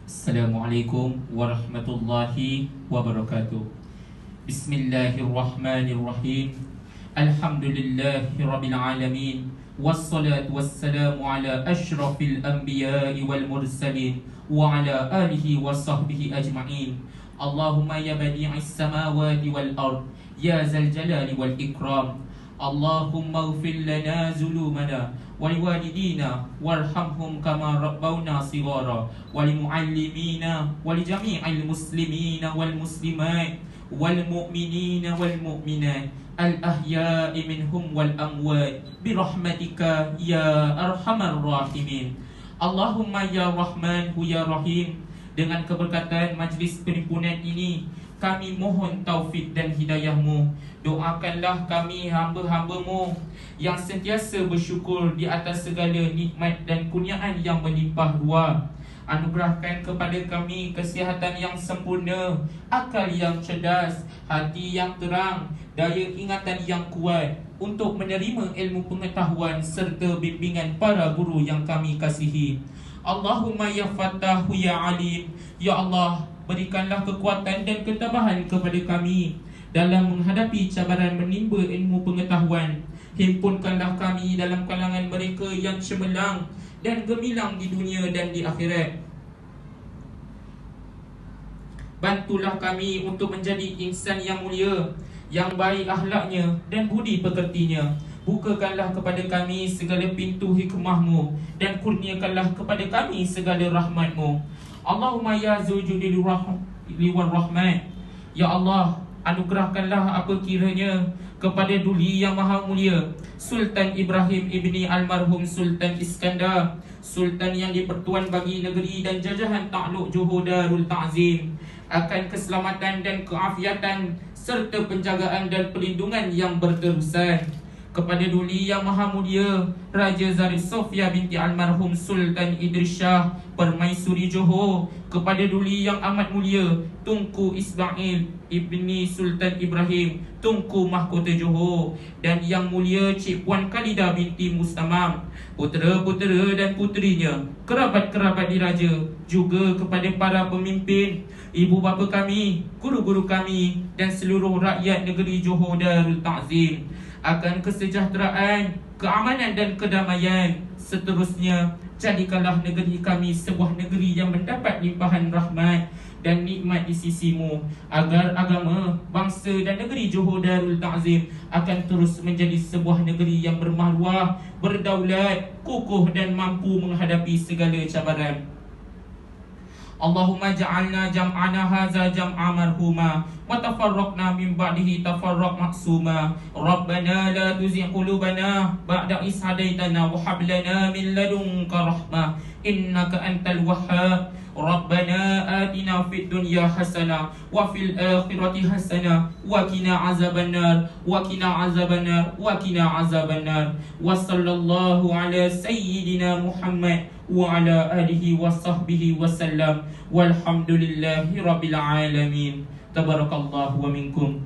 Assalamualaikum warahmatullahi wabarakatuh. Bismillahirrahmanirrahim. Alhamdulillahi rabbil alamin. Wassalatu wassalamu ala ashrafil anbiya'i wal mursalin wa ala alihi wa sahbihi ajma'in. Allahumma ya badi'is samawati wal ard, ya zal jalali wal ikram. Allahumma ighfir lana zulumana waliwalidina warhamhum kama rabbawna sighara, walimuallimina walijami'il muslimina wal muslimat wal mu'minina wal mu'minat al ahya'i minhum wal amwat birahmatika ya arhamar rahimin. Allahumma ya Rahman ya Rahim, dengan keberkatan majlis perhimpunan ini kami mohon taufik dan hidayah-Mu. Doakanlah kami hamba-hamba-Mu yang sentiasa bersyukur di atas segala nikmat dan kurniaan yang melimpah ruah. Anugerahkan kepada kami kesihatan yang sempurna, akal yang cerdas, hati yang terang, daya ingatan yang kuat untuk menerima ilmu pengetahuan serta bimbingan para guru yang kami kasihi. Allahumma ya Fattahu ya Alim, ya Allah, berikanlah kekuatan dan ketabahan kepada kami dalam menghadapi cabaran menimba ilmu pengetahuan. Himpunkanlah kami dalam kalangan mereka yang cemerlang dan gemilang di dunia dan di akhirat. Bantulah kami untuk menjadi insan yang mulia, yang baik akhlaknya dan budi pekertinya. Bukakanlah kepada kami segala pintu hikmah-Mu dan kurniakanlah kepada kami segala rahmat-Mu. Allahumma ya Zulujudi wal Rahmat, ya Allah, anugerahkanlah apa kiranya kepada Duli Yang Maha Mulia Sultan Ibrahim ibni almarhum Sultan Iskandar, Sultan yang dipertuan bagi negeri dan jajahan takluk Johor Darul Ta'zim, akan keselamatan dan keafiatan serta penjagaan dan perlindungan yang berterusan. Kepada Duli Yang Maha Mulia Raja Zarif Sofia binti almarhum Sultan Idris Shah Permaisuri Johor, kepada Duli Yang Amat Mulia Tunku Ismail ibni Sultan Ibrahim Tunku Mahkota Johor, dan Yang Mulia Cik Puan Khalida binti Mustamam, putera-putera dan puterinya, kerabat-kerabat diraja, juga kepada para pemimpin, ibu bapa kami, guru-guru kami dan seluruh rakyat negeri Johor Darul Ta'zim, akan kesejahteraan, keamanan dan kedamaian. Seterusnya, jadikanlah negeri kami sebuah negeri yang mendapat limpahan rahmat dan nikmat di sisi-Mu, agar agama, bangsa dan negeri Johor Darul Ta'zim akan terus menjadi sebuah negeri yang bermaruah, berdaulat, kukuh dan mampu menghadapi segala cabaran. Allahumma ja'alna jam'ana haza jam'a marhuma wa tafarraqna min ba'dihi tafarraq maksuma. Rabbana la tuzigh qulubana ba'da idh hadaitana wa hab lana min ladunka rahmah innaka antal wahhab. Rabbana atina fid dunya hasanah wa fil akhirati hasanah wa qina azabannar wa qina azabannar wa qina azabannar. Wa sallallahu ala sayyidina Muhammad wa ala alihi wa sahbihi wa sallam. Walhamdulillahi rabbil alamin. Tabarakallahu wa minkum.